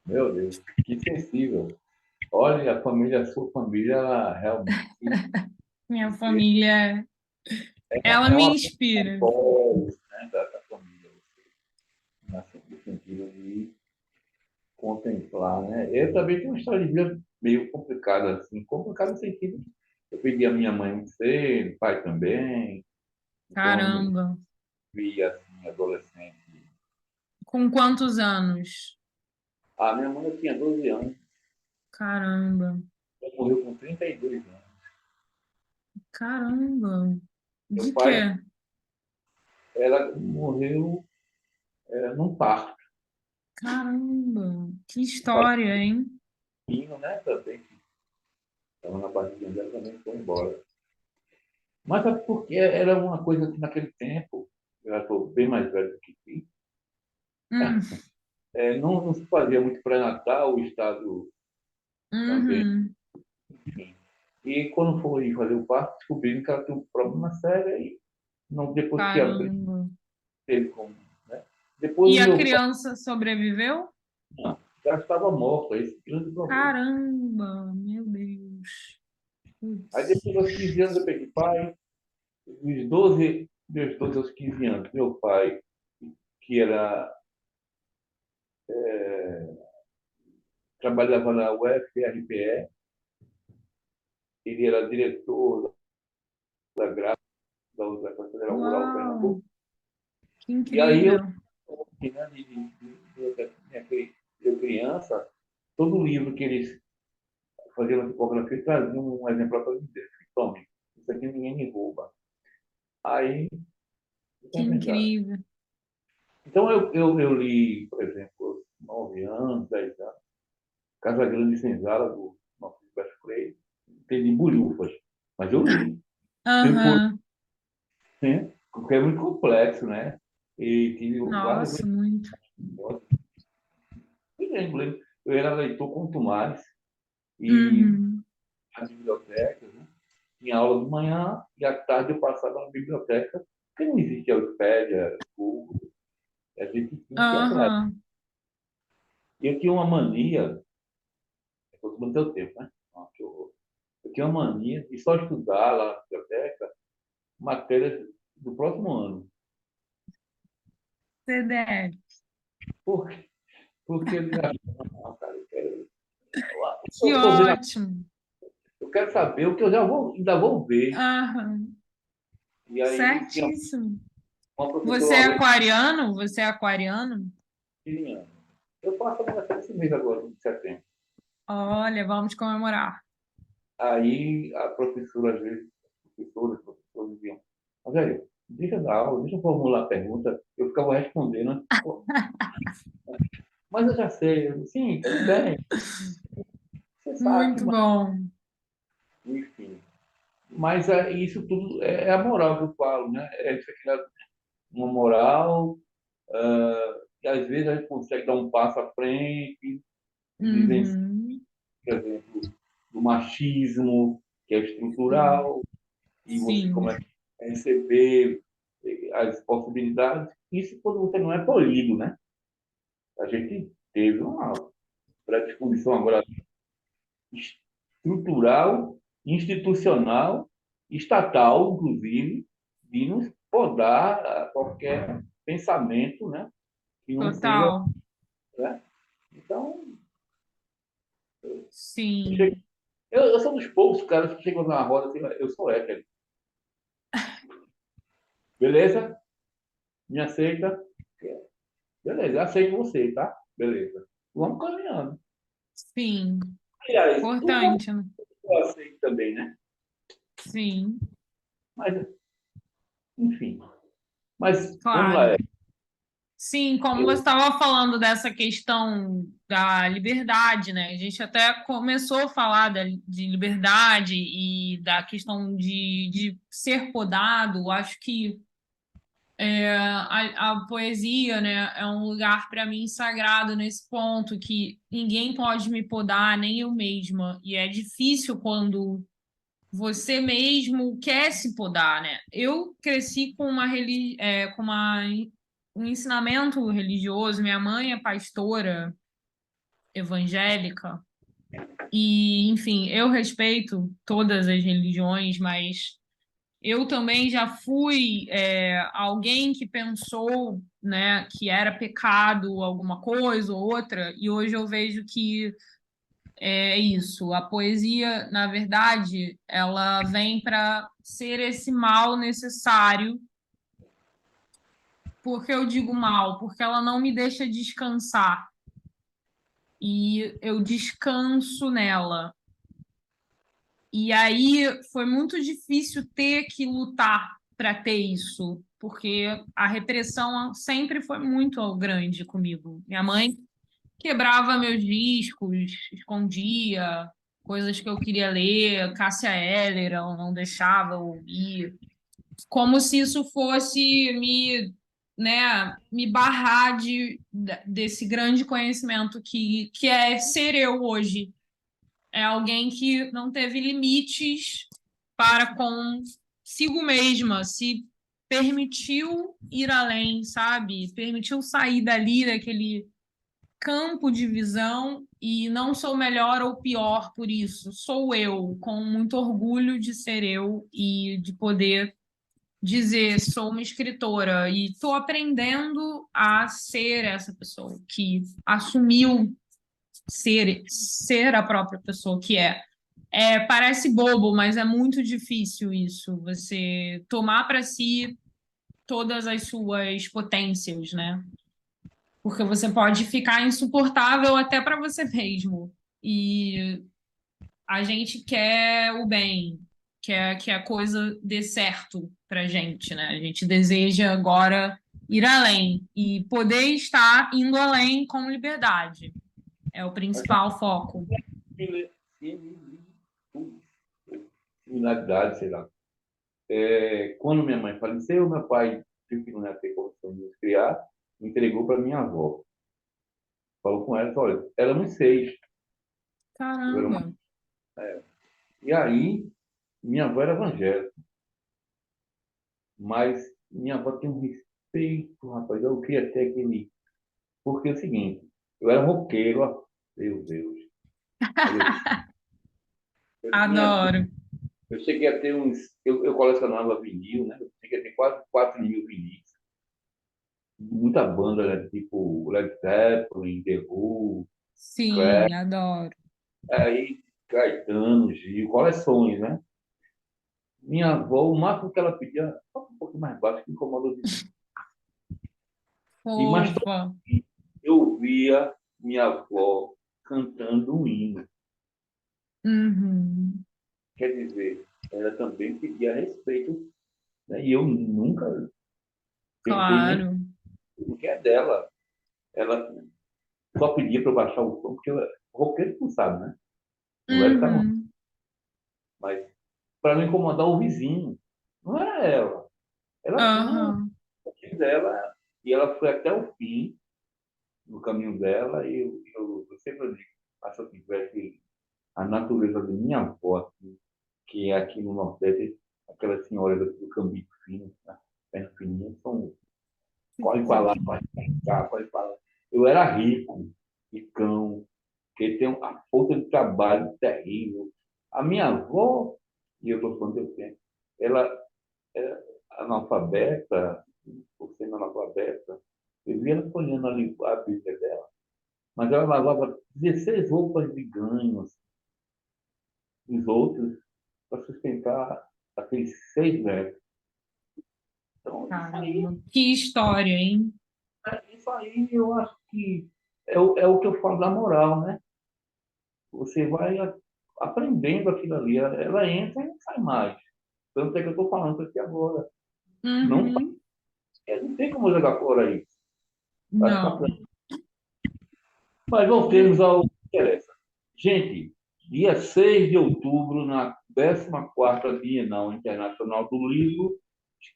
Meu Deus, que sensível. Olha, a família, a sua família, ela realmente Minha família, ela é me uma inspira. voz, né, da família, no sentido de contemplar, né? Eu também tenho uma história de vida meio complicada, assim, complicada no sentido, eu perdi a minha mãe muito cedo, pai também, então eu me Caramba. vi, assim, adolescente. Com quantos anos? A minha mãe eu tinha 12 anos, Caramba. ela morreu com 32 anos. Caramba. Meu De pai, quê? ela morreu num parto, Caramba. Que um parto história, hein? fino, né, também, que estava na barriguinha dela, também foi embora. Mas é porque era uma coisa que naquele tempo, eu já estou bem mais velho do que ti, Hum, não se fazia muito pré-natal, o Estado também. uhum. Enfim. E quando foi fazer o parto, descobriram que ela tinha um problema sério e não, depois que abriu, Caramba. teve como. Né? Depois E o a meu pai criança sobreviveu? já estava morto, esse grande problema. Caramba, meu Deus. Aí Putz. depois aos 15 anos eu perdi pai, meus 12 aos 15 anos, meu pai, que era, trabalhava na UFRPE, ele era diretor da Graça, da Universidade Federal Rural de Uau, Pernambuco. que E aí incrível. né, eu criança, todo livro que eles faziam na tipografia trazia um exemplar para dizer, tome, isso aqui ninguém me rouba. Aí, isso Que é verdade. incrível. Então, eu li, por exemplo, 9 anos, 10 anos, Casa Grande e Senzala, do nosso Gilberto Freire, tem de bulhufas, mas eu li. Depois, Aham. né, porque é muito complexo, né? E tive várias Nossa, muito. leituras. Eu era leitor com Tomás e Uhum. nas bibliotecas, né? Tinha aula de manhã e à tarde eu passava na biblioteca, porque não existia Wikipédia, Google, a gente tinha que ir atrás. Aham. E eu tinha uma mania, estou tomando teu tempo, né? Ah, que horror. Eu tinha uma mania de só estudar lá na biblioteca matérias do próximo ano. CDF. Por quê? Porque ele achava, não, cara, Que eu estou vendo, ótimo. eu quero saber o que eu já vou, ainda vou ver. Aham. E aí tinha Certíssimo. uma Você professora, é uma aquariano? Você é aquariano? leitinha. Eu faço aniversário esse mês agora, em setembro. Olha, vamos comemorar. Aí a professora, às vezes, professores diziam, Rogério, deixa eu dar aula, deixa eu formular a pergunta. Eu ficava respondendo, né? Pô, mas eu já sei. Sim, tudo bem, você sabe que Muito bom. enfim. Mas isso tudo é a moral que eu falo, né? É isso aqui, uma moral, que às vezes a gente consegue dar um passo à frente, dizem, Uhum. por exemplo, do machismo, que é Sim. estrutural, e você Sim. começa a receber as possibilidades. Isso quando você não é polido, né? A gente teve uma predisposição agora estrutural, institucional, estatal, inclusive, de nos podar a qualquer pensamento, né? Que não seja, Total. né? Então, Sim. eu sou dos poucos caras que chegam na roda assim, eu sou hétero. Beleza? Me aceita? Beleza, aceito você, tá? Beleza. Vamos caminhando. Sim. Aliás, tu não Importante, né? aceito também, né? Sim. Mas, enfim. Mas, vamos lá. Claro. Sim, como você Eu, estava falando dessa questão da liberdade, né? A gente até começou a falar de liberdade e da questão de ser podado. Acho que a poesia, né, é um lugar para mim sagrado nesse ponto, que ninguém pode me podar, nem eu mesma. E é difícil quando você mesmo quer se podar, né? Eu cresci com um ensinamento religioso. Minha mãe é pastora evangélica e, enfim, eu respeito todas as religiões, mas eu também já fui alguém que pensou, né, que era pecado alguma coisa ou outra, e hoje eu vejo que é isso. A poesia, na verdade, ela vem para ser esse mal necessário. Por que eu digo mal? Porque ela não me deixa descansar. E eu descanso nela. E aí foi muito difícil ter que lutar para ter isso, porque a repressão sempre foi muito grande comigo. Minha mãe quebrava meus discos, escondia coisas que eu queria ler, Cássia Eller, ela não deixava eu ouvir, como se isso fosse me barrar desse grande conhecimento que é ser eu hoje. É alguém que não teve limites para consigo mesma, se permitiu ir além, sabe? Permitiu sair dali, daquele campo de visão e não sou melhor ou pior por isso. Sou eu, com muito orgulho de ser eu e de poder dizer sou uma escritora e estou aprendendo a ser essa pessoa que assumiu ser a própria pessoa que é. Parece bobo, mas é muito difícil isso. Você tomar para si todas as suas potências, né? Porque você pode ficar insuportável até para você mesmo. E a gente quer o bem, quer que a coisa dê certo pra gente, né? A gente deseja agora ir além e poder estar indo além com liberdade. É o principal foco. Similaridade, sei lá. Quando minha mãe faleceu, meu pai, viu que não ia ter condição de nos criar, entregou para minha avó. Falou com ela, olha, éramos seis. Eu era Caramba! E aí, minha avó era evangélica, mas minha avó tem um respeito, rapaz, eu queria ter aquele. Porque é o seguinte, eu era roqueiro, ó, meu Deus. Aí eu tinha, Adoro. eu cheguei a ter uns. Eu colecionava vinil, né? Eu cheguei a ter quase 4 mil vinis. Muita banda, né? Tipo Led Zeppelin, The Who, Crash, Sim, adoro. aí Caetano, Gil, coleções, né? Minha avó, o máximo que ela pedia, só um pouquinho mais baixo, que incomodou de mim. E mais Fofa. eu via minha avó cantando um hino. Uhum. Quer dizer, ela também pedia respeito, né? E eu nunca tentei nem Claro. o que é dela. Ela só pedia para eu baixar o som, porque roqueiro tu sabe, né? Não vai ficar no. Uhum. Mas para não incomodar o vizinho. Não era ela. Ela tinha o Aham. pouquinho dela e ela foi até o fim no caminho dela. E eu sempre digo, acho que tivesse a natureza de minha avó, assim, que é aqui no Nordeste, aquelas senhoras do cambito fino, né? Perna fininha, são, Que corre para lá, fofo. corre para cá, corre para lá. Eu era rico, ricão, que tem uma força de trabalho terrível. A minha avó, e eu estou falando do tempo, ela era analfabeta, por ser analfabeta, eu via ela folhando ali a Bíblia dela, mas ela lavava 16 roupas de ganho, assim, os outros, para sustentar aqueles 6 metros. Então, Caramba. Que história, hein? isso aí eu acho que é o que eu falo da moral, né? Você vai aprendendo aquilo ali, ela entra e não sai mais. Tanto é que eu estou falando aqui agora. Não, Uhum. não tem como jogar fora isso. Vai ficar Não. pra... Mas voltemos ao que interessa. Gente, dia 6 de outubro, na 14ª Bienal Internacional do Livro,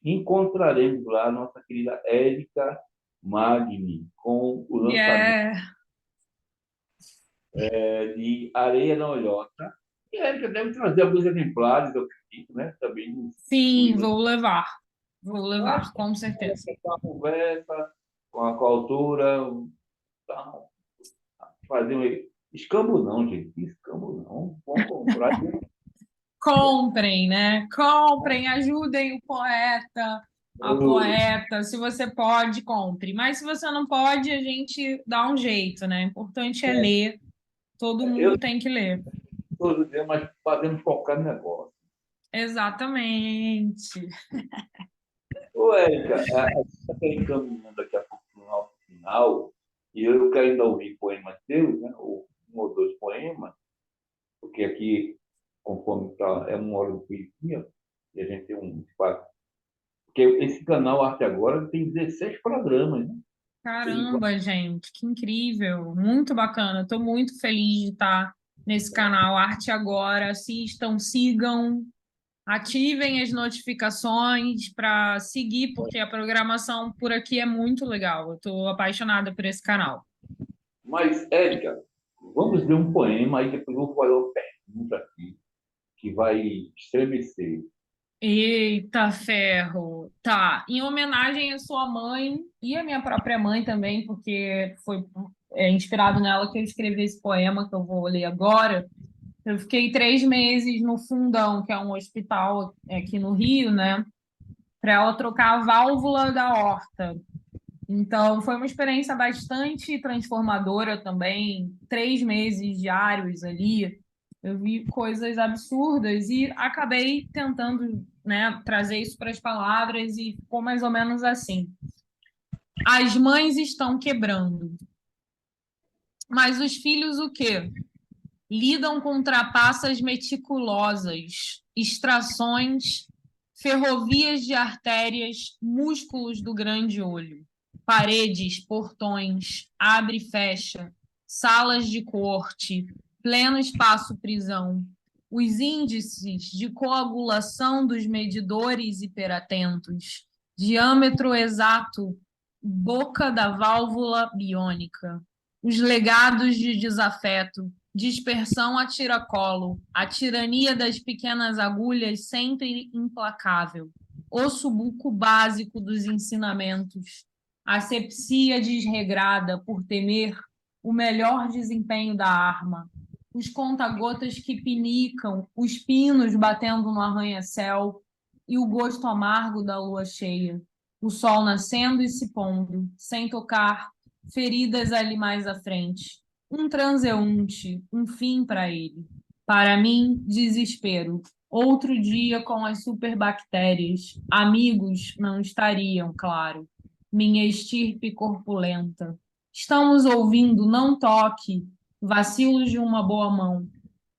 encontraremos lá a nossa querida Érica Magni, com o lançamento É. de Areia na Olhota. E a Érica deve trazer alguns exemplares, eu acredito, né? Também do Sim, livro. vou levar. Vou Mas, levar, com certeza. uma conversa com a autora, tá? Fazer um. Escambo não, gente. Escambo não. Vamos comprar. Comprem, né? Comprem, ajudem o poeta, a poeta. Se você pode, compre. Mas se você não pode, a gente dá um jeito, né? O importante é ler. Todo Eu mundo tem que ler. todo dia, mas fazendo focar no negócio. Exatamente. Ô, Érica, a gente está encaminhando daqui a pouco para o nosso final, e eu quero ainda ouvir poemas teus, né? Ou um ou dois poemas, porque aqui, conforme tá, é 1 hora de poesia, e a gente tem um espaço. Porque esse canal Arte Agora tem 16 programas, né? Tem Caramba, gente, que incrível. Muito bacana. Estou muito feliz de estar nesse canal Arte Agora. Assistam, sigam, ativem as notificações para seguir, porque a programação por aqui é muito legal. Eu estou apaixonada por esse canal. Mas, Érica, vamos ler um poema, aí depois eu vou fazer uma pergunta aqui, que vai estremecer. Eita ferro! Tá, em homenagem à sua mãe e à minha própria mãe também, porque foi inspirado nela que eu escrevi esse poema que eu vou ler agora. Eu fiquei 3 meses no Fundão, que é um hospital aqui no Rio, né? Para ela trocar a válvula da horta. Então, foi uma experiência bastante transformadora também. 3 meses diários ali. Eu vi coisas absurdas e acabei tentando, né, trazer isso para as palavras e ficou mais ou menos assim. As mães estão quebrando, mas os filhos o quê? Lidam com trapaças meticulosas, extrações, ferrovias de artérias, músculos do grande olho, paredes, portões, abre e fecha, salas de corte, pleno espaço-prisão, os índices de coagulação dos medidores hiperatentos, diâmetro exato, boca da válvula biônica, os legados de desafeto, dispersão a tiracolo, a tirania das pequenas agulhas sempre implacável, o subuco básico dos ensinamentos, asepsia desregrada por temer o melhor desempenho da arma, os conta-gotas que pinicam, os pinos batendo no arranha-céu e o gosto amargo da lua cheia, o sol nascendo e se pondo, sem tocar, feridas ali mais à frente, um transeunte, um fim para ele. Para mim, desespero. Outro dia com as superbactérias. Amigos não estariam, claro. Minha estirpe corpulenta. Estamos ouvindo, não toque. Vacilos de uma boa mão.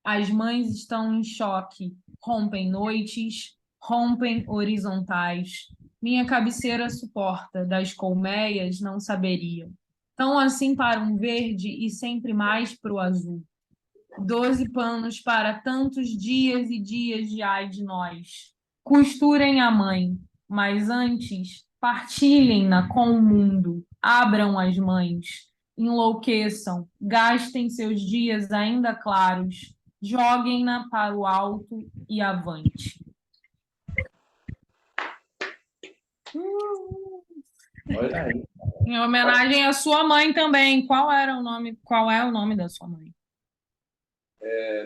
As mães estão em choque. Rompem noites, rompem horizontais. Minha cabeceira suporta, das colmeias não saberia. Tão assim para um verde e sempre mais para o azul. 12 panos para tantos dias e dias de ai de nós. Costurem a mãe, mas antes partilhem-na com o mundo. Abram as mães, enlouqueçam, gastem seus dias ainda claros, joguem-na para o alto e avante. Olha aí. Em homenagem à sua mãe também. Qual era o nome? Qual é o nome da sua mãe?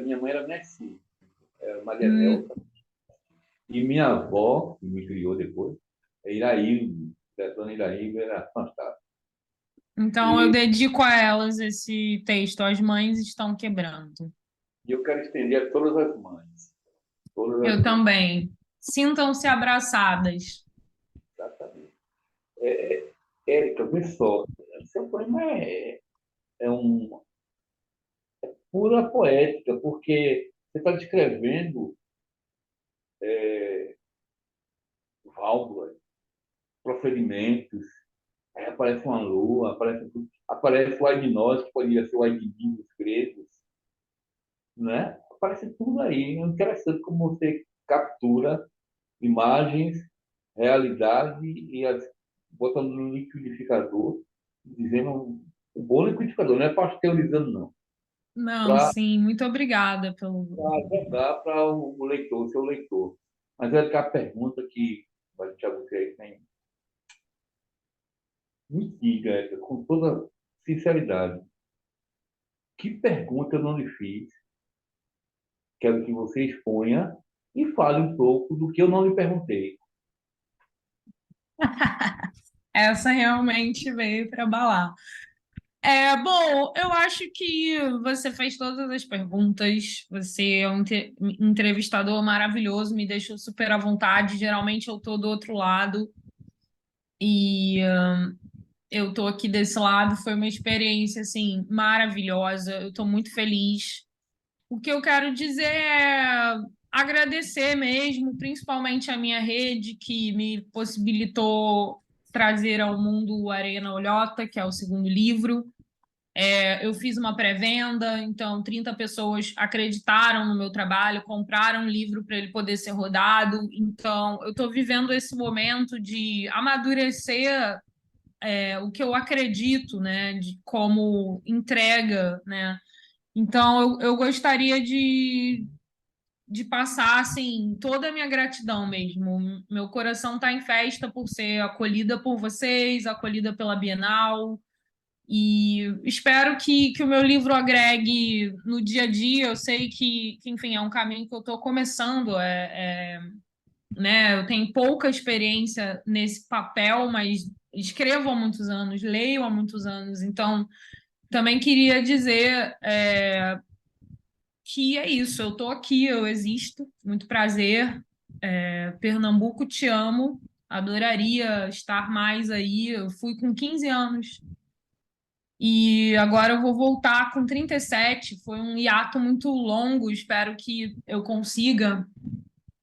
Minha mãe era Nessi, era Maria Nelta. E minha avó, que me criou depois, é Iraíbe. A dona Iraíbe era fantástica. Então, eu E, dedico a elas esse texto. As mães estão quebrando. e eu quero estender a todas as mães. Todas Eu as mães. também. Sintam-se abraçadas. Exatamente. Érica, vê só. Seu poema é uma pura poética, porque você está descrevendo válvulas, procedimentos, aí aparece uma lua, aparece o ai de nós, que poderia ser o ai de mim dos gregos, né? Aparece tudo aí. É interessante como você captura imagens, realidade e botando no liquidificador, dizendo o bom liquidificador, não é pasteurizando, não. Não, Para sim, muito obrigada pelo. agregar para o leitor, o seu leitor. Mas é a pergunta que vai deixar você aí tem. Me diga, com toda sinceridade, que pergunta eu não lhe fiz? Quero que você exponha e fale um pouco do que eu não lhe perguntei. Essa realmente veio para abalar. Bom, eu acho que você fez todas as perguntas. Você é um entrevistador maravilhoso, me deixou super à vontade. Geralmente eu estou do outro lado e eu estou aqui desse lado. Foi uma experiência assim maravilhosa. Eu estou muito feliz. O que eu quero dizer é agradecer mesmo, principalmente a minha rede que me possibilitou trazer ao mundo o Areia na Olhota, que é o segundo livro. Eu fiz uma pré-venda, então 30 pessoas acreditaram no meu trabalho, compraram o livro para ele poder ser rodado. Então, eu estou vivendo esse momento de amadurecer o que eu acredito, né, de como entrega, né? Então, eu gostaria de passar, assim, toda a minha gratidão mesmo. Meu coração está em festa por ser acolhida por vocês, acolhida pela Bienal, e espero que o meu livro agregue no dia a dia. Eu sei enfim, é um caminho que eu estou começando. Né, eu tenho pouca experiência nesse papel, mas escrevo há muitos anos, leio há muitos anos. Então, também queria dizer que é isso, eu tô aqui, eu existo, muito prazer. Pernambuco, te amo, adoraria estar mais aí. Eu fui com 15 anos e agora eu vou voltar com 37. Foi um hiato muito longo, espero que eu consiga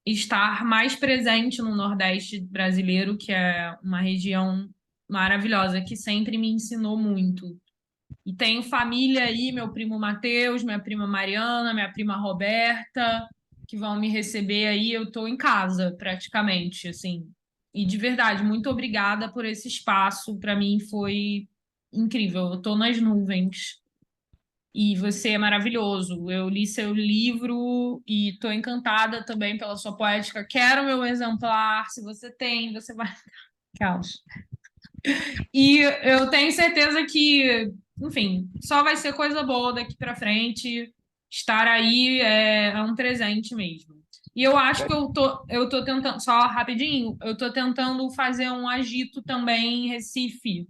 estar mais presente no Nordeste brasileiro, que é uma região maravilhosa, que sempre me ensinou muito. E tenho família aí, meu primo Matheus, minha prima Mariana, minha prima Roberta, que vão me receber aí. Eu estou em casa, praticamente, assim. E de verdade, muito obrigada por esse espaço. Para mim foi incrível. Eu estou nas nuvens. E você é maravilhoso. Eu li seu livro e estou encantada também pela sua poética. Quero meu exemplar. Se você tem, você vai. Aquelas. E eu tenho certeza que, enfim, só vai ser coisa boa daqui para frente. Estar aí é um presente mesmo. E eu acho que eu tô tentando, só rapidinho, eu tô tentando fazer um agito também em Recife,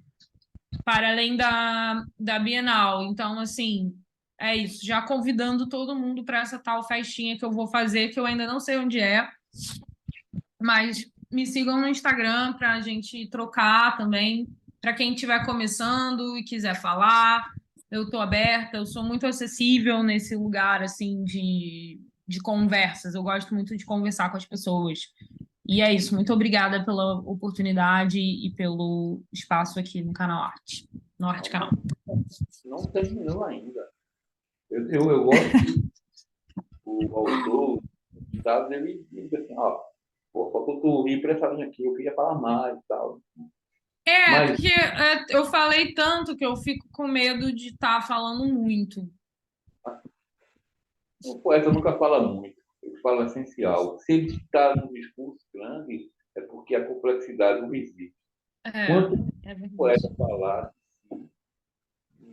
para além da Bienal. Então, assim, é isso. Já convidando todo mundo para essa tal festinha que eu vou fazer, que eu ainda não sei onde é, mas me sigam no Instagram para a gente trocar também. Para quem estiver começando e quiser falar, eu estou aberta, eu sou muito acessível nesse lugar assim de conversas. Eu gosto muito de conversar com as pessoas. E é isso. Muito obrigada pela oportunidade e pelo espaço aqui no Canal Arte, no Arte Canal. Não terminou ainda. Eu gosto que o autor, sabe, ele diz assim, ó, pô, faltou tu ir para essa linha aqui, eu queria falar mais e tal. Mas Porque eu falei tanto que eu fico com medo de estar falando muito. o poeta nunca fala muito, ele fala essencial. Se ele está num discurso grande, é porque a complexidade não existe. É, Quanto o é verdade. poeta falar,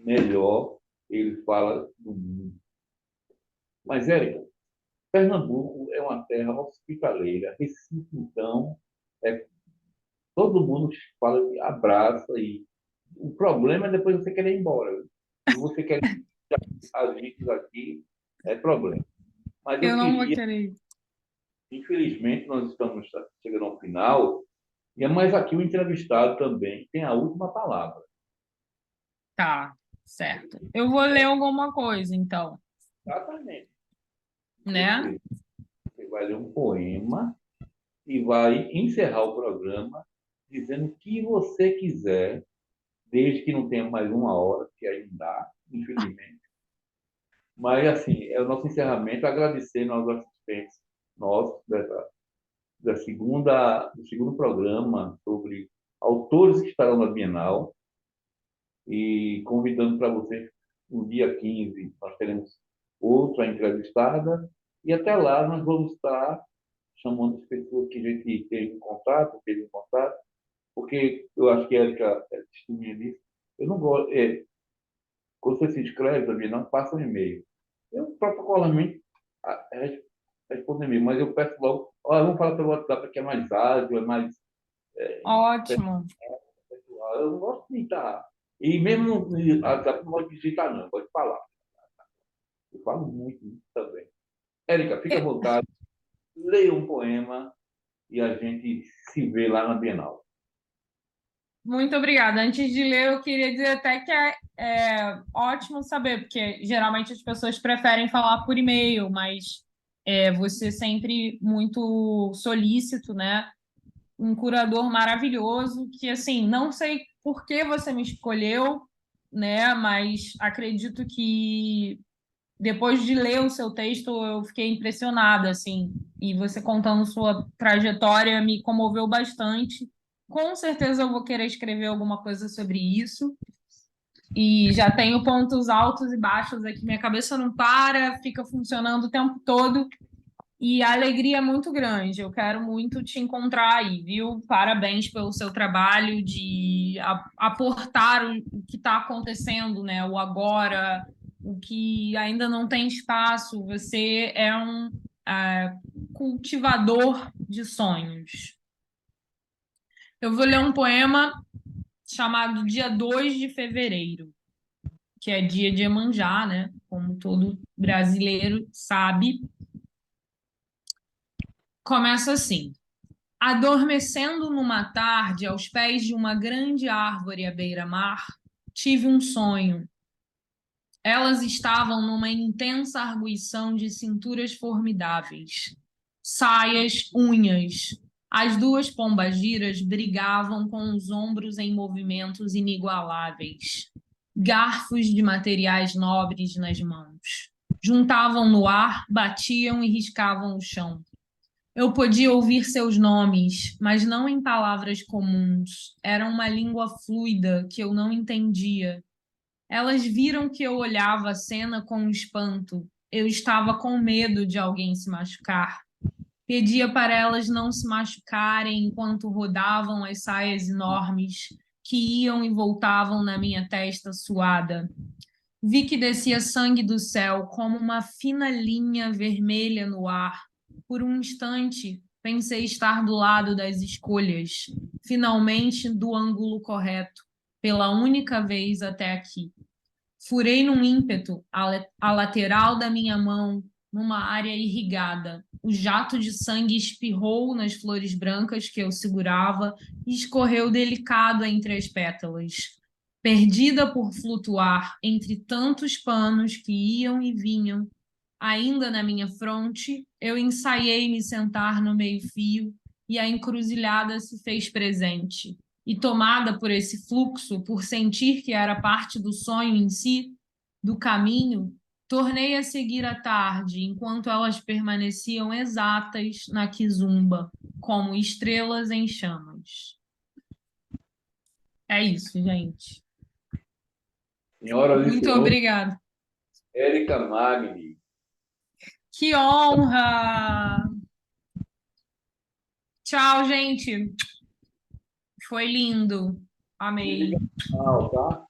melhor ele fala do mundo. Mas, Érica, Pernambuco é uma terra hospitaleira. Recife, então, é, todo mundo fala que abraça e o problema é depois você querer ir embora. Viu? Se você quer as vistas aqui, é problema. Mas Eu eu não vou queria, querer. infelizmente, nós estamos chegando ao final, e mas aqui o entrevistado também tem a última palavra. Tá, certo. Eu vou ler alguma coisa, então, Exatamente. né? Você vai ler um poema e vai encerrar o programa dizendo o que você quiser, desde que não tenha mais uma hora, que aí não dá, infelizmente. Mas, assim, é o nosso encerramento, agradecendo aos assistentes nossos do segundo programa sobre autores que estarão na Bienal e convidando para vocês, no dia 15 nós teremos outra entrevistada e até lá nós vamos estar chamando as pessoas que a gente teve em contato, porque eu acho que a Erika é testemunha disso. Eu não gosto, quando você se inscreve também, não passa um e-mail. Eu protocolarmente respondo e-mail, mas eu peço logo, olha, vamos falar pelo WhatsApp que é mais ágil, é mais Ótimo. pessoal. Eu não gosto de digitar. E mesmo no WhatsApp não gosto de digitar, não, pode falar. Eu falo muito também. Érica, fica à E- vontade, leia um poema e a gente se vê lá na Bienal. Muito obrigada. Antes de ler, eu queria dizer até que é ótimo saber, porque geralmente as pessoas preferem falar por e-mail, mas você sempre muito solícito, né? Um curador maravilhoso que, assim, não sei por que você me escolheu, né? Mas acredito que depois de ler o seu texto eu fiquei impressionada, assim, e você contando sua trajetória me comoveu bastante. Com certeza eu vou querer escrever alguma coisa sobre isso. E já tenho pontos altos e baixos aqui, minha cabeça não para, fica funcionando o tempo todo. E a alegria é muito grande. Eu quero muito te encontrar aí, viu? Parabéns pelo seu trabalho de aportar o que está acontecendo, né? O agora, o que ainda não tem espaço. Você é um cultivador de sonhos. Eu vou ler um poema chamado Dia 2 de Fevereiro, que é dia de Iemanjá, né? como todo brasileiro sabe. Começa assim: adormecendo numa tarde aos pés de uma grande árvore à beira-mar, tive um sonho. Elas estavam numa intensa arguição de cinturas formidáveis, saias, unhas. As duas pombagiras brigavam com os ombros em movimentos inigualáveis, garfos de materiais nobres nas mãos. Juntavam no ar, batiam e riscavam o chão. Eu podia ouvir seus nomes, mas não em palavras comuns. Era uma língua fluida que eu não entendia. Elas viram que eu olhava a cena com espanto. Eu estava com medo de alguém se machucar. Pedia para elas não se machucarem enquanto rodavam as saias enormes que iam e voltavam na minha testa suada. Vi que descia sangue do céu como uma fina linha vermelha no ar. Por um instante, pensei estar do lado das escolhas, finalmente do ângulo correto, pela única vez até aqui. Furei num ímpeto a lateral da minha mão, numa área irrigada. O jato de sangue espirrou nas flores brancas que eu segurava e escorreu delicado entre as pétalas. Perdida por flutuar entre tantos panos que iam e vinham, ainda na minha fronte, eu ensaiei me sentar no meio-fio e a encruzilhada se fez presente. E tomada por esse fluxo, por sentir que era parte do sonho em si, do caminho, tornei a seguir a tarde, enquanto elas permaneciam exatas na quizumba, como estrelas em chamas. É isso, gente. Senhoras e Muito senhores, obrigada. Érica Magni. Que honra! Tchau, gente. Foi lindo. Amei. Tá?